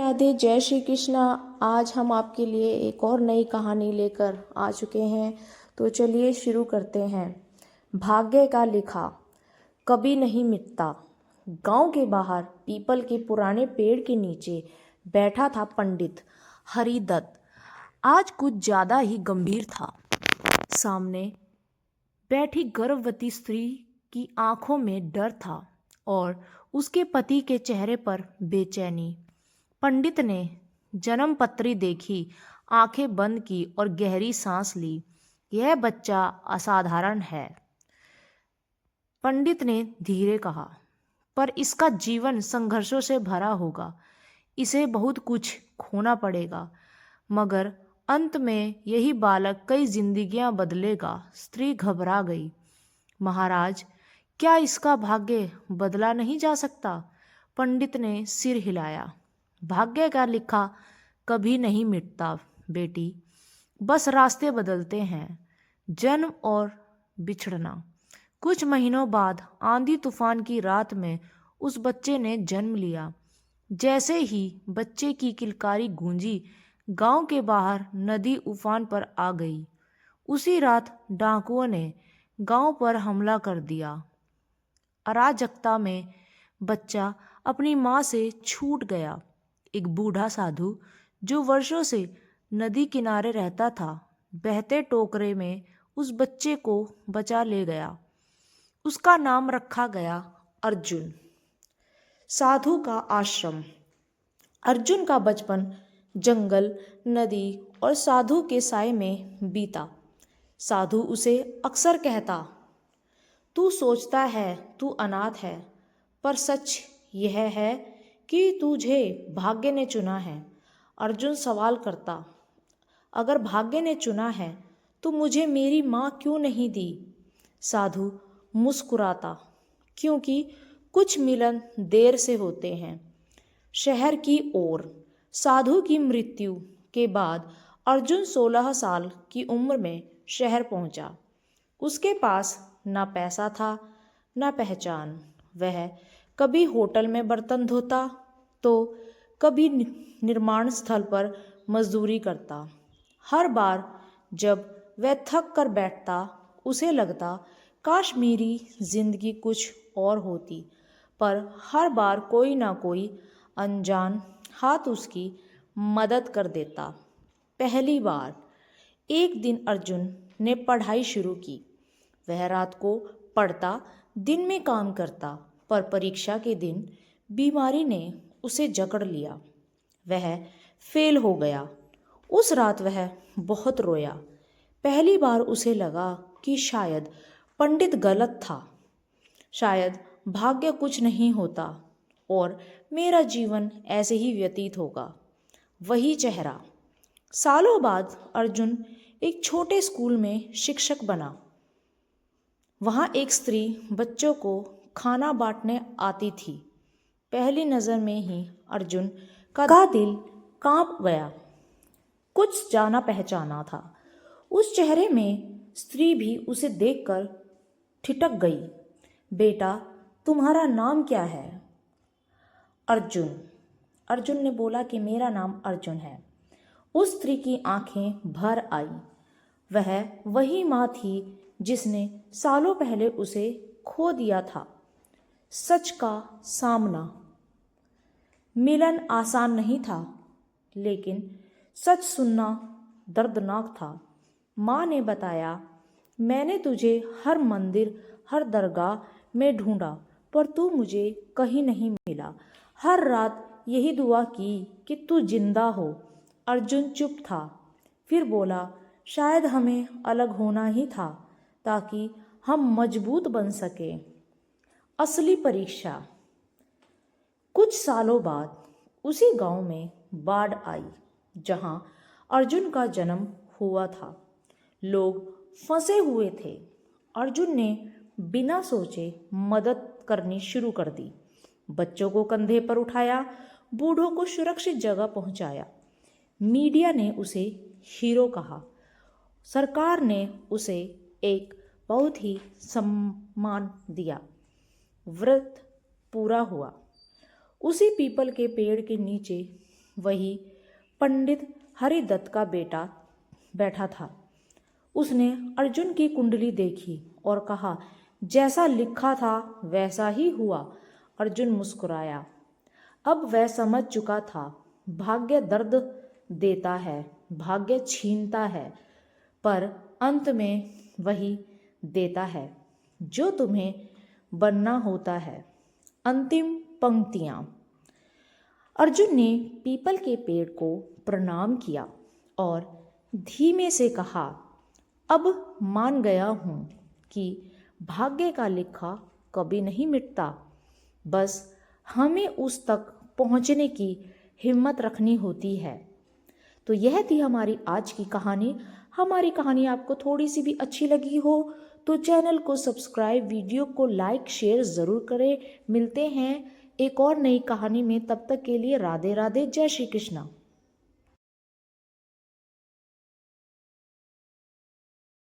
राधे, जय श्री कृष्णा। आज हम आपके लिए एक और नई कहानी लेकर आ चुके हैं। तो चलिए शुरू करते हैं। भाग्य का लिखा कभी नहीं मिटता। गांव के बाहर पीपल के पुराने पेड़ के नीचे बैठा था पंडित हरिदत्त। आज कुछ ज़्यादा ही गंभीर था। सामने बैठी गर्भवती स्त्री की आंखों में डर था और उसके पति के चेहरे पर बेचैनी। पंडित ने जन्म पत्री देखी, आंखें बंद की और गहरी सांस ली। यह बच्चा असाधारण है, पंडित ने धीरे कहा, पर इसका जीवन संघर्षों से भरा होगा। इसे बहुत कुछ खोना पड़ेगा, मगर अंत में यही बालक कई जिंदगियां बदलेगा। स्त्री घबरा गई। महाराज, क्या इसका भाग्य बदला नहीं जा सकता? पंडित ने सिर हिलाया। भाग्य का लिखा कभी नहीं मिटता बेटी, बस रास्ते बदलते हैं। जन्म और बिछड़ना। कुछ महीनों बाद आंधी तूफान की रात में उस बच्चे ने जन्म लिया। जैसे ही बच्चे की किलकारी गूंजी, गांव के बाहर नदी उफान पर आ गई। उसी रात डाकुओं ने गांव पर हमला कर दिया। अराजकता में बच्चा अपनी मां से छूट गया। एक बूढ़ा साधु जो वर्षों से नदी किनारे रहता था, बहते टोकरे में उस बच्चे को बचा ले गया। उसका नाम रखा गया अर्जुन। साधु का आश्रम। अर्जुन का बचपन जंगल, नदी और साधु के साय में बीता। साधु उसे अक्सर कहता, तू सोचता है तू अनाथ है, पर सच यह है कि तुझे भाग्य ने चुना है। अर्जुन सवाल करता, अगर भाग्य ने चुना है तो मुझे मेरी माँ क्यों नहीं दी? साधु मुस्कुराता, क्योंकि कुछ मिलन देर से होते हैं। शहर की ओर। साधु की मृत्यु के बाद अर्जुन 16 साल की उम्र में शहर पहुंचा। उसके पास ना पैसा था, ना पहचान। वह कभी होटल में बर्तन धोता तो कभी निर्माण स्थल पर मजदूरी करता। हर बार जब वह थक कर बैठता, उसे लगता काश मेरी जिंदगी कुछ और होती। पर हर बार कोई ना कोई अनजान हाथ उसकी मदद कर देता। पहली बार एक दिन अर्जुन ने पढ़ाई शुरू की। वह रात को पढ़ता, दिन में काम करता, पर परीक्षा के दिन बीमारी ने उसे जकड़ लिया। वह फेल हो गया। उस रात वह बहुत रोया। पहली बार उसे लगा कि शायद पंडित गलत था, शायद भाग्य कुछ नहीं होता और मेरा जीवन ऐसे ही व्यतीत होगा। वही चेहरा। सालों बाद अर्जुन एक छोटे स्कूल में शिक्षक बना। वहाँ एक स्त्री बच्चों को खाना बांटने आती थी। पहली नज़र में ही अर्जुन का दिल कांप गया। कुछ जाना पहचाना था। उस चेहरे में स्त्री भी उसे देखकर ठिठक गई। बेटा, तुम्हारा नाम क्या है? अर्जुन। अर्जुन ने बोला कि मेरा नाम अर्जुन है। उस स्त्री की आंखें भर आई। वह वही माँ थी जिसने सालों पहले उसे खो दिया था। सच का सामना। मिलन आसान नहीं था, लेकिन सच सुनना दर्दनाक था। माँ ने बताया, मैंने तुझे हर मंदिर, हर दरगाह में ढूंढा, पर तू मुझे कहीं नहीं मिला। हर रात यही दुआ की कि तू जिंदा हो। अर्जुन चुप था, फिर बोला, शायद हमें अलग होना ही था ताकि हम मजबूत बन सकें। असली परीक्षा। कुछ सालों बाद उसी गांव में बाढ़ आई जहां अर्जुन का जन्म हुआ था। लोग फंसे हुए थे। अर्जुन ने बिना सोचे मदद करनी शुरू कर दी। बच्चों को कंधे पर उठाया, बूढ़ों को सुरक्षित जगह पहुंचाया। मीडिया ने उसे हीरो कहा। सरकार ने उसे एक बहुत ही सम्मान दिया। व्रत पूरा हुआ। उसी पीपल के पेड़ के नीचे वही पंडित हरिदत्त का बेटा बैठा था। उसने अर्जुन की कुंडली देखी और कहा, जैसा लिखा था वैसा ही हुआ। अर्जुन मुस्कुराया। अब वह समझ चुका था, भाग्य दर्द देता है, भाग्य छीनता है, पर अंत में वही देता है जो तुम्हें बनना होता है। अंतिम पंक्तियाँ। अर्जुन ने पीपल के पेड़ को प्रणाम किया और धीमे से कहा, अब मान गया हूँ कि भाग्य का लिखा कभी नहीं मिटता, बस हमें उस तक पहुँचने की हिम्मत रखनी होती है। तो यह थी हमारी आज की कहानी। हमारी कहानी आपको थोड़ी सी भी अच्छी लगी हो तो चैनल को सब्सक्राइब, वीडियो को लाइक शेयर ज़रूर करें। मिलते हैं एक और नई कहानी में, तब तक के लिए राधे राधे, जय श्री कृष्णा।